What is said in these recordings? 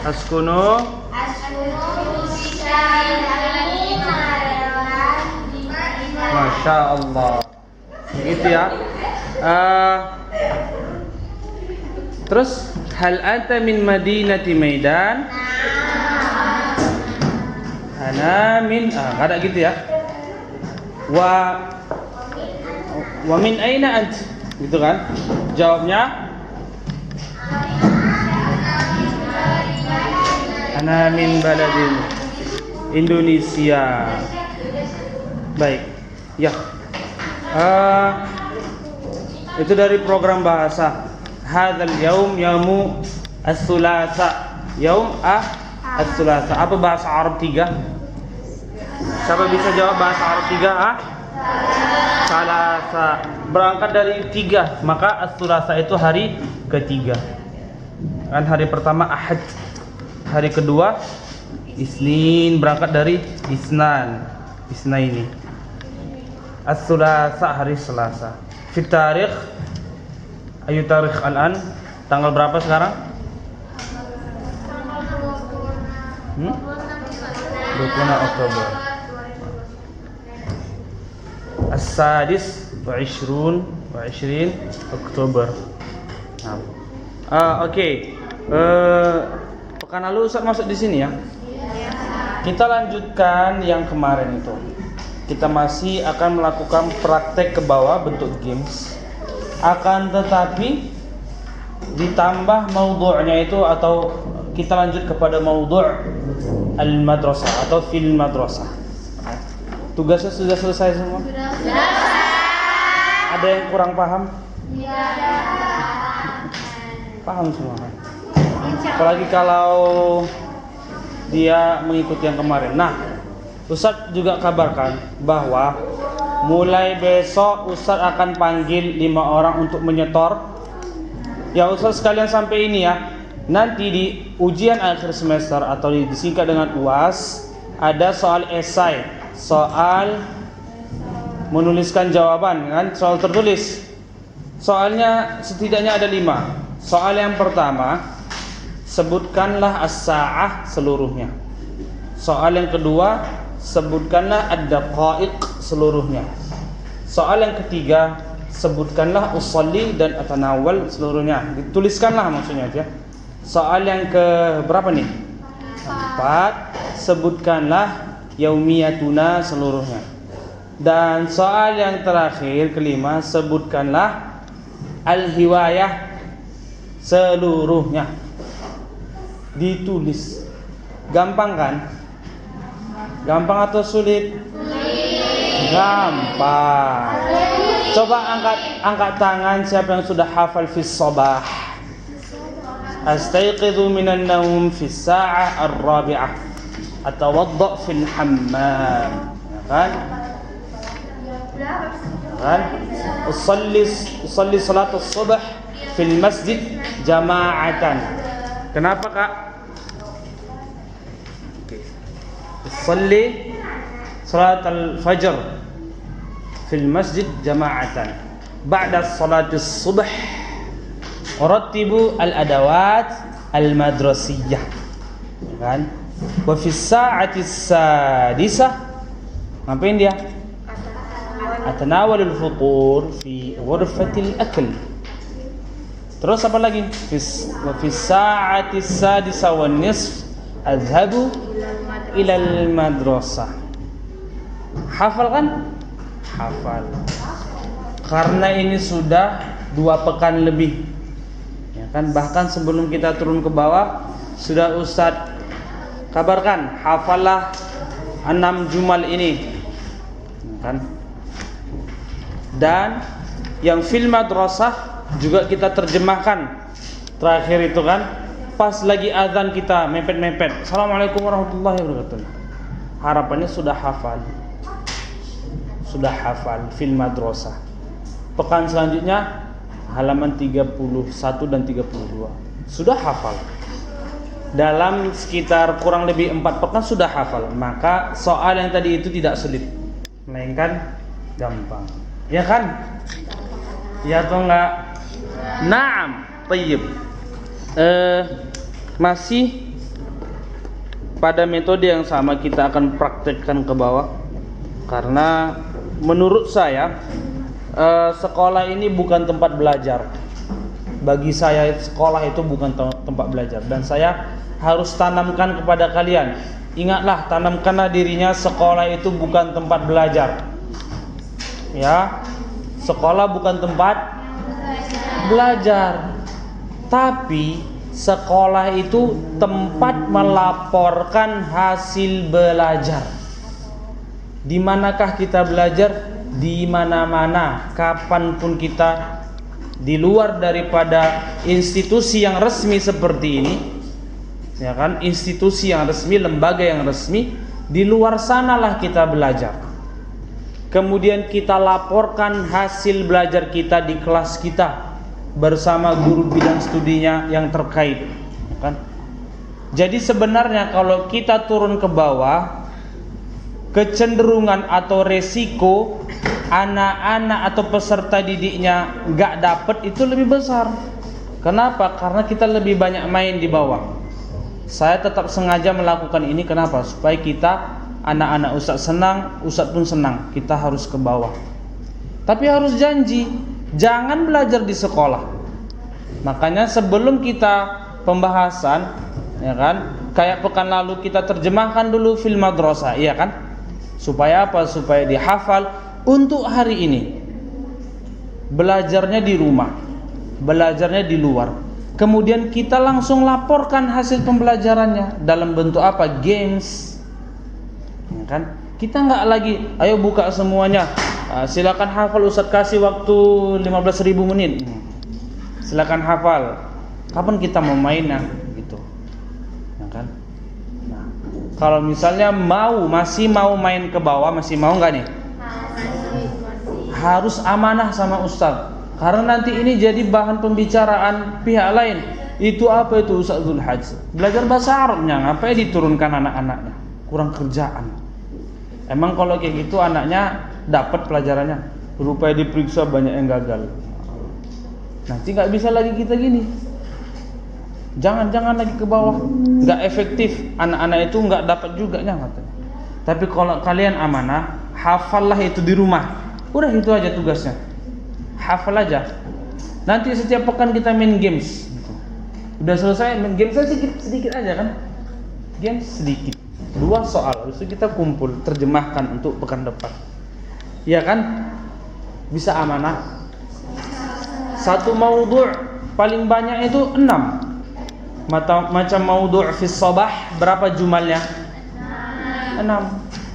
Askunu. Masya Allah. Gitu ya. Terus hal anta min madinati Maidan? Ana min ada gitu ya. Wa min aina ant? Gitu kan? Jawabnya ana min baladin Indonesia. Baik. Ya. Itu dari program bahasa. Hadzal yaum yaumu as-sulasa. Yaum as-sulasa. Apa bahasa Arab 3? Siapa bisa jawab bahasa Arab 3? Salasa. Berangkat dari 3, maka as-sulasa itu hari ketiga. Kan hari pertama Ahad. Hari kedua Isnin, berangkat dari Isnan. Isnaini. As-sulasa hari Selasa. Fi tarikh, ayu tarikh al-an, tanggal berapa sekarang? 26 Oktober. As-sadis wa 20 Oktober. Oke. Pekan lalu Ustaz masuk di sini ya. Kita lanjutkan yang kemarin itu. Kita masih akan melakukan praktek ke bawah bentuk games. Akan tetapi ditambah maudhu'nya itu, atau kita lanjut kepada maudhu' al-madrasah atau fil madrasah. Tugasnya sudah selesai semua? Sudah. Ada yang kurang paham? Iya. Paham semua kan? Apalagi kalau dia mengikuti yang kemarin. Nah, Ustadz juga kabarkan bahwa mulai besok Ustadz akan panggil 5 orang untuk menyetor. Ya Ustadz sekalian sampai ini ya. Nanti di ujian akhir semester atau disingkat dengan UAS ada soal esai, soal menuliskan jawaban kan, soal tertulis. Soalnya setidaknya ada 5. Soal yang pertama, sebutkanlah as-sa'ah seluruhnya. Soal yang kedua, sebutkanlah ad-daqaiq seluruhnya. Soal yang ketiga, sebutkanlah usolli dan atanawal seluruhnya. Dituliskanlah maksudnya ya. Soal yang ke berapa nih? 4, sebutkanlah yaumiyatuna seluruhnya. Dan soal yang terakhir, kelima, sebutkanlah al-hiwayah seluruhnya. Ditulis. Gampang kan? Gampang atau sulit? Gampang. Coba angkat tangan siapa yang sudah hafal fis sabah. Astayqidhu minan naum fis sa'ah ar-rabi'ah. Atawadda' fil hammam. Kan? Kan? Usalli salat as-subh fil masjid jama'atan. Kenapa Kak? Usalli salat al-fajr fil masjid jama'atan. Ba'da salat as-subh urattibu al-adawat al-madrasiyah. Kan? Wa fi as-sa'ati as-sadisah ngapain dia? Atanawal al-futur fi ghurfatil akl. Terus apa lagi? Wa fi as-sa'ati as-sadisah wan nisf adhhabu ila al-madrasah. Hafal kan? Hafal. Karena ini sudah 2 pekan lebih. Ya kan, bahkan sebelum kita turun ke bawah sudah Ustadz kabarkan, hafallah 6 jumal ini. Ya kan? Dan yang fil madrasah juga kita terjemahkan. Terakhir itu kan pas lagi azan kita mepet-mepet. Assalamualaikum warahmatullahi wabarakatuh. Harapannya sudah hafal. Sudah hafal fil madrasah. Pekan selanjutnya halaman 31 dan 32. Sudah hafal. Dalam sekitar kurang lebih 4 pekan sudah hafal. Maka soal yang tadi itu tidak sulit, melainkan gampang. Ya kan? Ya atau enggak? Naam. Tayyib. Masih pada metode yang sama kita akan praktekkan ke bawah. Karena menurut saya sekolah ini bukan tempat belajar. Bagi saya sekolah itu bukan tempat belajar. Dan saya harus tanamkan kepada kalian, ingatlah, tanamkanlah dirinya, sekolah itu bukan tempat belajar. Ya, sekolah bukan tempat belajar, tapi sekolah itu tempat melaporkan hasil belajar. Di manakah kita belajar? Di mana-mana, kapanpun kita, di luar daripada institusi yang resmi seperti ini, ya kan? Institusi yang resmi, lembaga yang resmi, di luar sanalah kita belajar. Kemudian kita laporkan hasil belajar kita di kelas kita bersama guru bidang studinya yang terkait, kan? Jadi sebenarnya kalau kita turun ke bawah, kecenderungan atau resiko anak-anak atau peserta didiknya nggak dapet itu lebih besar. Kenapa? Karena kita lebih banyak main di bawah. Saya tetap sengaja melakukan ini, kenapa? Supaya kita, anak-anak Ustaz senang, Ustaz pun senang. Kita harus ke bawah. Tapi harus janji, jangan belajar di sekolah. Makanya sebelum kita pembahasan, ya kan, kayak pekan lalu kita terjemahkan dulu fil madrasah, iya kan? Supaya apa? Supaya dihafal untuk hari ini. Belajarnya di rumah, belajarnya di luar. Kemudian kita langsung laporkan hasil pembelajarannya dalam bentuk apa? Games, ya kan? Kita nggak lagi, ayo buka semuanya, silakan hafal, Ustaz kasih waktu 15.000 menit. Silakan hafal. Kapan kita mau mainnya? Gitu, ya kan? Nah, kalau misalnya masih mau main ke bawah, masih mau nggak nih? Harus amanah sama Ustaz. Karena nanti ini jadi bahan pembicaraan pihak lain. Itu apa itu Ustaz Dzul Hajj? Belajar bahasa Arabnya, ngapain diturunkan anak-anaknya? Kurang kerjaan. Emang kalau kayak gitu anaknya dapat pelajarannya? Rupanya diperiksa banyak yang gagal. Nanti nggak bisa lagi kita gini. Jangan lagi ke bawah, nggak efektif. Anak-anak itu nggak dapat juga katanya. Tapi kalau kalian amanah, hafallah itu di rumah. Udah itu aja tugasnya. Hafal aja. Nanti setiap pekan kita main games. Udah selesai main games sedikit aja kan? Games sedikit. 2 soal. Habis itu kita kumpul, terjemahkan untuk pekan depan. Iya kan? Bisa amanah. Satu maudhu' paling banyak itu 6. Macam maudhu' fi sabah berapa jumalnya? 6.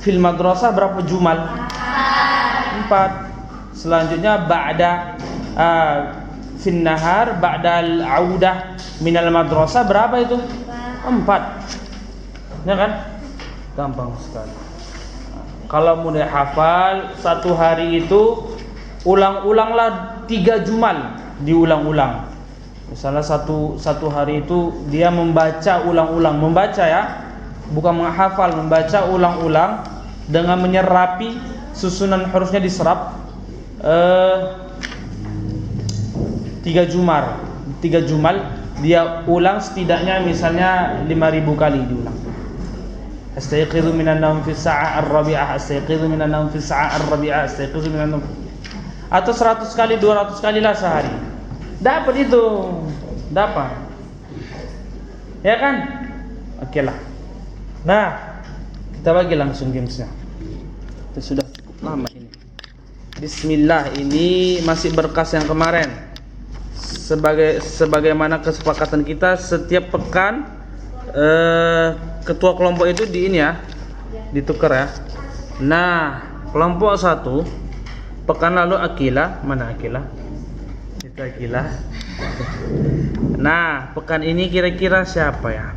Fil madrasah berapa jumal? 4. Selanjutnya ba'da fin nahar ba'da al-audah minal madrasah berapa itu? 4. Ya kan? Gampang sekali. Kalau mudah hafal, satu hari itu ulang-ulanglah 3 jumal, diulang-ulang. Misalnya satu hari itu dia membaca ulang-ulang, membaca ya, bukan menghafal, membaca ulang-ulang dengan menyerapi susunan hurufnya diserap. 3 jumal dia ulang setidaknya misalnya 5.000 kali diulang. Astayqidhu minan naum fi sa'ah ar-rabi'ah, astayqidhu minan naum fi sa'ah ar-rabi'ah, astayqidhu minan naum. Atau 100 kali, 200 kali lah sehari. Dapat itu. Dapat. Ya kan? Oke lah. Nah, kita bagi langsung gamesnya. Itu sudah cukup lama ini. Bismillah, ini masih berkas yang kemarin. Sebagaimana kesepakatan kita setiap pekan ketua kelompok itu di ini ya, ditukar ya. Nah, kelompok 1 pekan lalu Akila, mana Akila? Itu Akila. Nah, pekan ini kira-kira siapa ya?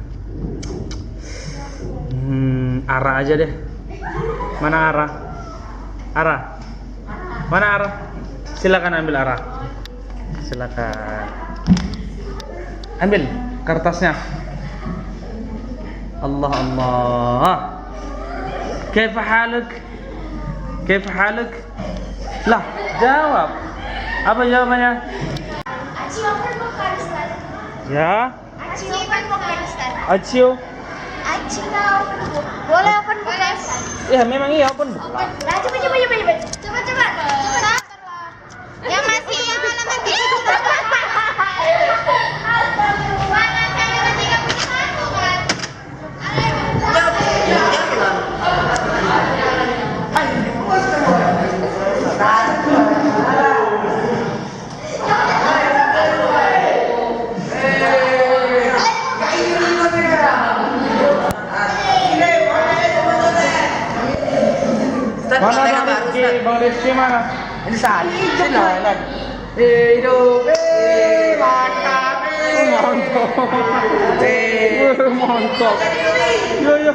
Ara aja deh. Mana Ara? Ara. Mana Ara? Silakan ambil Ara. Silakan. Ambil kertasnya. Allah. Kaifa haluk? Kaifa haluk? Lah, jawab. Apa jawabannya? Acio per bukan Ustaz. Ya. Acio per bukan Ustaz. Acio. Boleh open book guys. Ya memang iya open book lah. Nah, coba. Coba. Yang masih halaman 31. Mana halaman 31 kan? Mana Bang Rizky mana? Ini saat silakan. Hidup mantap. Mantap. Yo.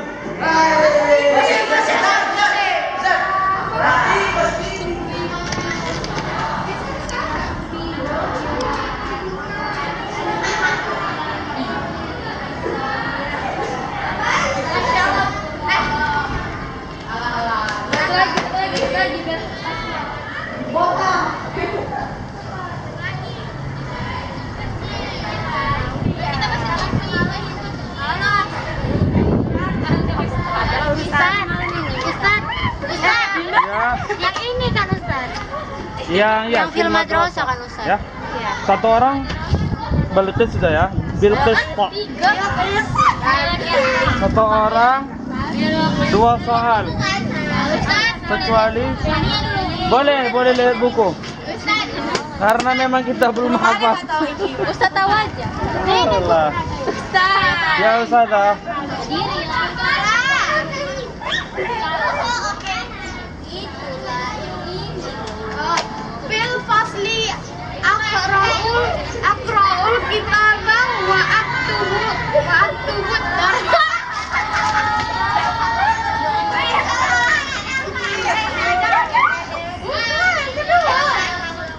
Yang ini kan Ustaz. Yang film madrasah kan Ustaz. Ya. Iya. Satu orang Bilqis sudah ya. Bilqis Pak. Satu orang dua soal. Kecuali boleh lihat buku. Karena memang kita belum hafal. Ustaz tahu aja. Allah. Ustaz. Ya Ustazah. Bil fasli akra'ul kitabah wa aktubu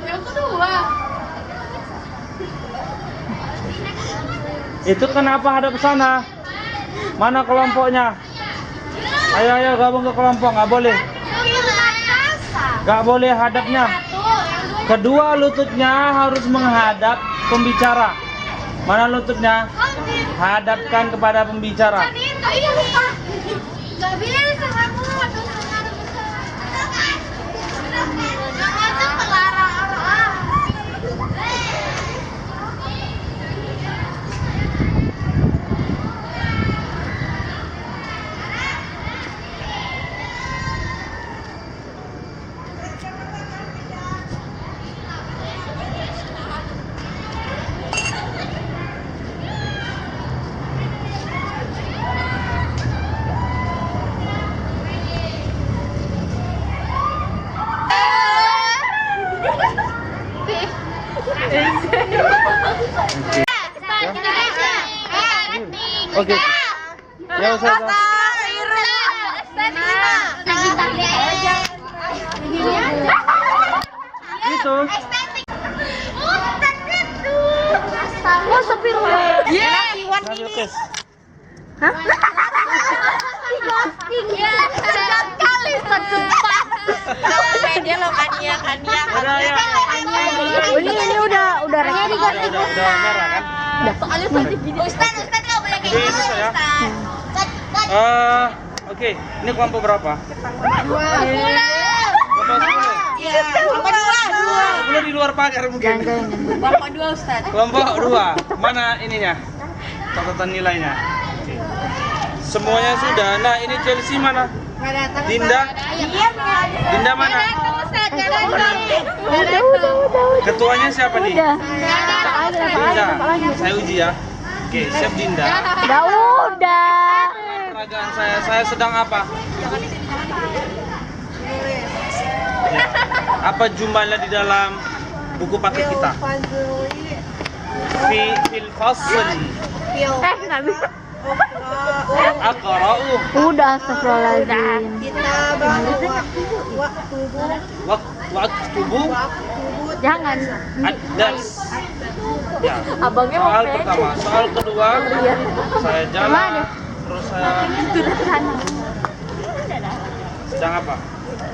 yang kedua. Itu kenapa hadap ke sana? Mana kelompoknya? Ayo gabung ke kelompok, nggak boleh. Nggak boleh hadapnya. Kedua lututnya harus menghadap pembicara. Mana lututnya? Hadapkan kepada pembicara. Gak bisa kamu. Jangan tuh melarang orang. Oke. Ya Ustazah. Itu. Oh, sepirullah. Bilqis. Hah? Sekali segempat. Dia lo kania. Udah ya. Ini udah diganti Udah merah kan? Soalnya tadi video. Ustaz nggak boleh kayak Jadi gitu itu ya. Ustaz. Oke. Ini kelompok berapa? Dua. Kelompok 10. Iya, kelompok dua. Belum di luar pagar mungkin. Kelompok dua Ustaz. Kelompok 2. Mana ininya? Catatan nilainya. Oke. Semuanya sudah. Nah, ini Chelsea mana? Dinda? Dinda mana? Ketuanya siapa nih? Dinda. Saya uji ya. Oke, siap Dinda. Udah. Peragaan saya sedang apa? Ya. Apa jumlahnya di dalam buku paket kita? Fil fasl. Nggak bisa. Aqra'u Udah, astagfirullahaladzim. Kita bawa waktubu Jangan. ad-dars. Ya. Abangnya mau Soal pede. pertama, soal kedua saya jalan, terus saya sedang apa?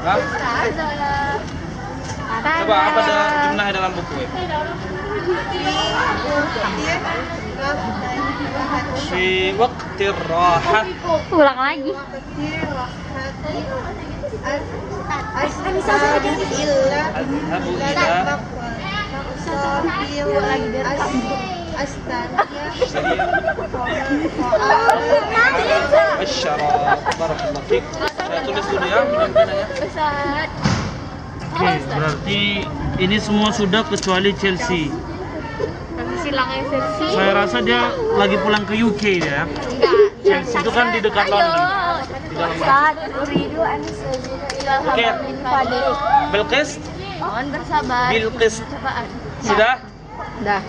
Hah? Coba apa ada jumlahnya dalam buku ya? Fi waqtir raha. Ulang lagi. Adhabu ila asyarab. Barakallahu fiik. Saya tulis dulu ya pimpinan ya. Ustaz. Oke, berarti ini semua sudah kecuali Chelsea. Tapi silang SLC. Saya rasa dia lagi pulang ke UK dia. Chelsea itu kan di dekat London. Di dalam London. Ustaz, uridu an usajida ila Oke. min fadlik. Bilqis, Mohon bersabar. Bilqis. Cobaan. Sudah? Dah.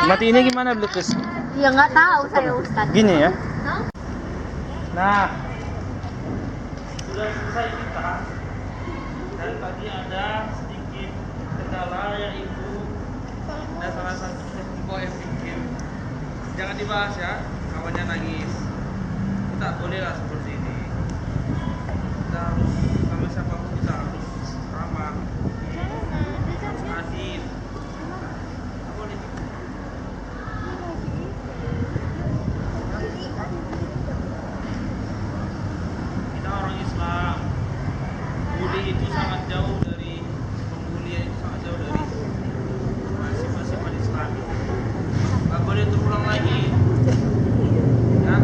Mati ini gimana Bilqis? Ya nggak tahu saya Ustaz. Gini ya. Nah, sudah selesai kita. Dan tadi ada sedikit kendala yaitu ada salah satu kelompok yang bikin jangan dibahas ya, kawannya nangis. Kita bolehlah seperti ini. Kita harus sama siapapun kita harus ramah, harus adil. Nggak boleh. Kita orang Islam. Bully itu sangat jauh dari pembulian, itu sangat jauh dari sifat-sifat Islam. Nggak boleh terulang lagi. Ya.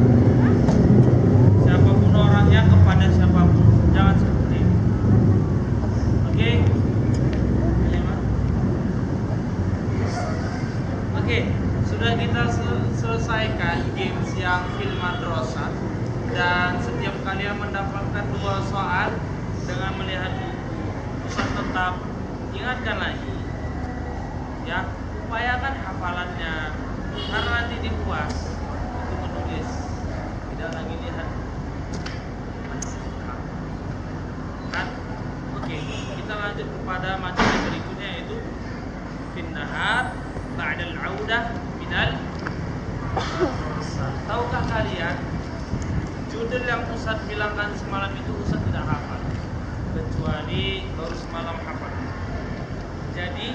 Siapapun orangnya kepada siapapun, jangan seperti itu. Oke? Oke, sudah kita selesaikan games yang fil madrasah dan setiap kalian mendapatkan 2 soal dengan melihat buku. Ustaz tetap ingatkan lagi ya, upayakan hafalannya karena nanti di UAS itu menulis, tidak lagi lihat kan. Oke, kita lanjut kepada materi berikutnya yaitu fin nahar ba'dal audah minal madrasah. Tahukah kalian judul yang Ustaz bilangkan semalam itu Ustaz tidak hafal, kecuali baru semalam hafal. Jadi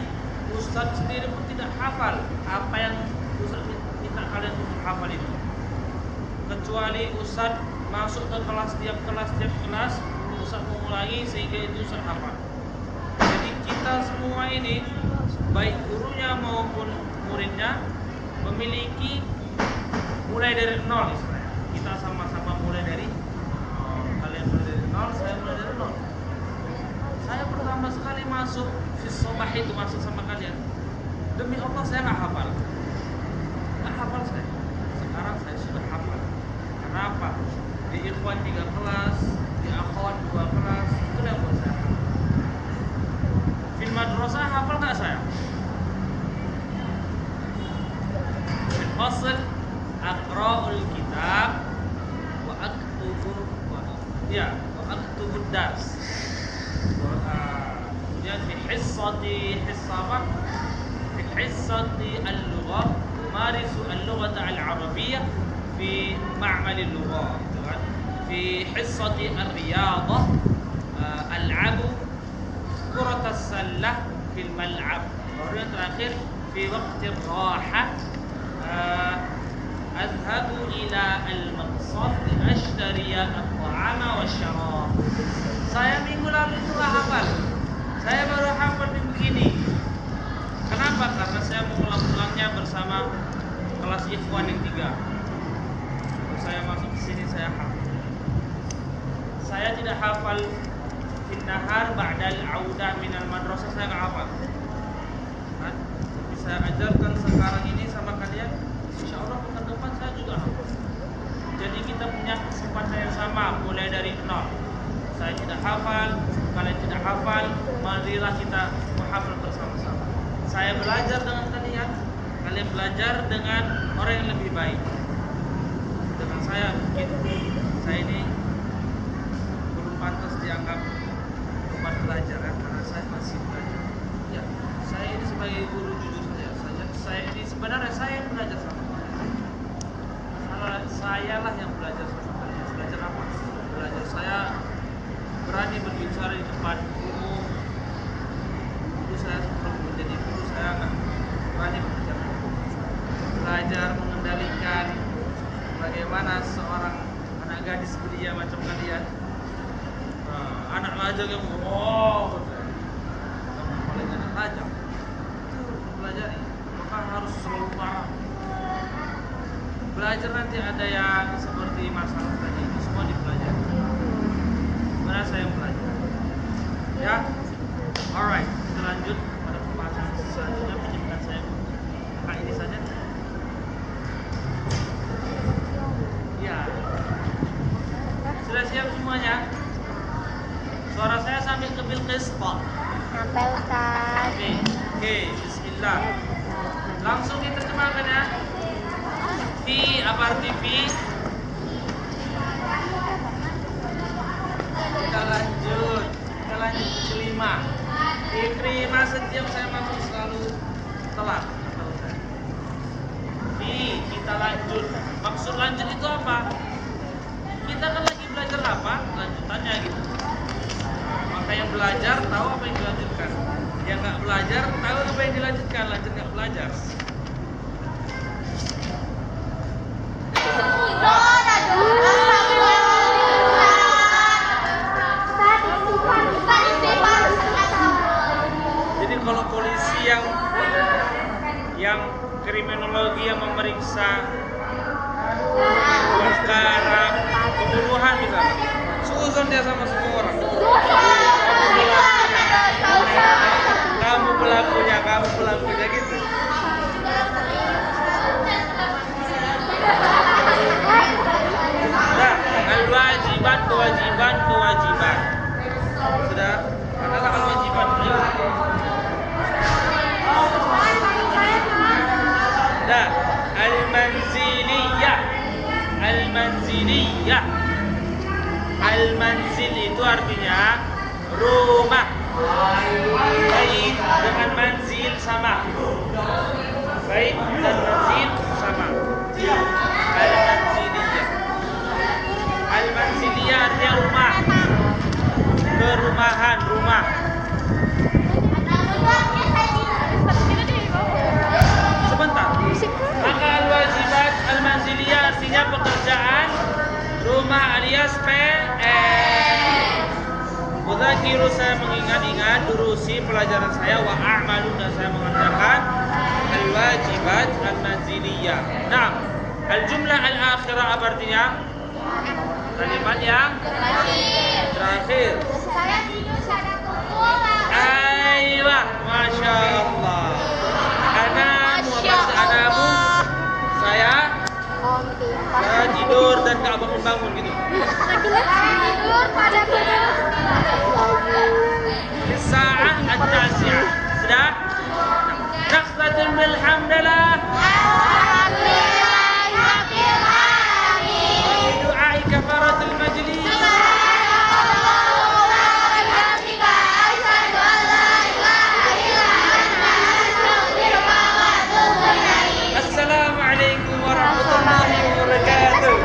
Ustaz sendiri pun tidak hafal apa yang Ustaz minta kalian untuk hafal itu, kecuali Ustaz masuk ke kelas, tiap kelas Ustaz mengulangi sehingga itu Ustaz hafal. Jadi kita semua ini baik gurunya maupun muridnya memiliki mulai dari nol istilahnya. Kita sama-sama mulai dari nol. Kalian mulai dari nol, saya mulai dari nol. Saya pertama sekali masuk Fissobah itu masuk sama kalian. Demi Allah saya nggak hafal. Nggak hafal saya. Sekarang saya sudah hafal. Kenapa? Di Ikhwan 3 kelas, di Akhwat 2 kelas, itu yang buat saya hafal. Fil madrasah hafal nggak saya? Fil fasl aqra'ul kitab wa aktubu dars. Kemudian fi hissati al-lughah marisu al-lughah al-arabiyyah fi ma'mal al-lughah. Fi hissati al-riyadah al'abu kurat as-sallah fil mal'ab. Kemudian terakhir fi waqti raha adhabu ila al-maqsad ashtariya at-ta'ama wasyarab. Saya minggu lalu itu nggak hafal. Saya baru hafal minggu ini. Kenapa? Karena saya mengulang-ulangnya bersama kelas Ikhwan yang 3. Saya masuk ke sini saya hafal. Saya tidak hafal fin nahar ba'dal audah minal madrasah, saya nggak hafal. Kan? Tapi saya ajarkan sekarang ini sama kalian. Insyaallah pekan depan saya juga hafal. Jadi kita punya kesempatan yang sama mulai dari nol. Saya tidak hafal, kalian tidak hafal, marilah kita menghafal bersama-sama. Saya belajar dengan kalian, kalian belajar dengan orang yang lebih baik. Dengan saya mungkin saya ini belum pantas dianggap tempat belajar kan, karena saya masih belajar. Ya, saya ini sebagai guru jujur saja. Saya ini sebenarnya saya yang belajar sama kalian. Saya lah yang belajar sama kalian. Belajar apa? Belajar saya berani berbicara di depan umum. Dulu saya sebelum menjadi guru saya nggak berani berbicara. Belajar belajar mengendalikan bagaimana seorang anak gadis belia macam kalian. Anak lajang yang kamu paling anak lajang itu pelajari, maka harus selalu paham. Belajar nanti ada yang seperti masalah tadi itu semua dipelajari. Mana saya yang belajar? Ya, alright, kita lanjut pada pembahasan selanjutnya. Pinjamkan saya buku ini saja. Ya, sudah siap semuanya? Suara saya sambil ke Bilqis, Pak. Sampai Ustaz. Oke, bismillah. Langsung diterjemahkan ya. Pi, apa arti pi? Kita lanjut ke kelima. Ikrimah setiap saya masuk selalu telat. Pi, kita lanjut. Maksud lanjut itu apa? Kita kan lagi belajar apa? Lanjutannya gitu. Maka yang belajar tahu apa yang dilanjutkan. Yang nggak belajar tahu apa yang dilanjutkan. Lanjut nggak belajar. Jadi kalau polisi yang kriminologi yang memeriksa perkara pembunuhan misalnya, seuzon dia sama semua orang. Kamu pelakunya gitu. Nah, al-wajiban kewajiban. Sudah, mana kewajiban dulu. Nah, al-manzil itu artinya rumah. Bait dengan manzil sama. Bait dan manzil sama. Al-manziliyah artinya rumah. Kerumahan, rumah. Sebentar. Maka al-wajibat al-manziliyah artinya pekerjaan rumah alias Udzakiru, saya mengingat-ingat, durusi pelajaran saya, wa a'malu, dan saya mengerjakan al-wajibat al-manziliyah. Nah, al-jumlah al-akhirah apa artinya? Kalimat yang terakhir. Aywa, masya Allah. Anamu, saya tidur dan gak bangun-bangun gitu. Tidur pada Sa'ah at-tasi'ah. Sudah? Nakhtatim bilhamdulillah. Bidu'ai kafaratul majlis. Assalamualaikum warahmatullahi wabarakatuh.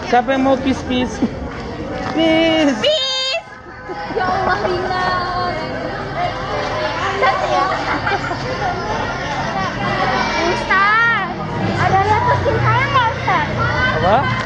Siapa yang mau pis-pis? Pis! Ya Allah, Rina. Ustaz, ada yang pusing saya nggak Ustaz? Apa?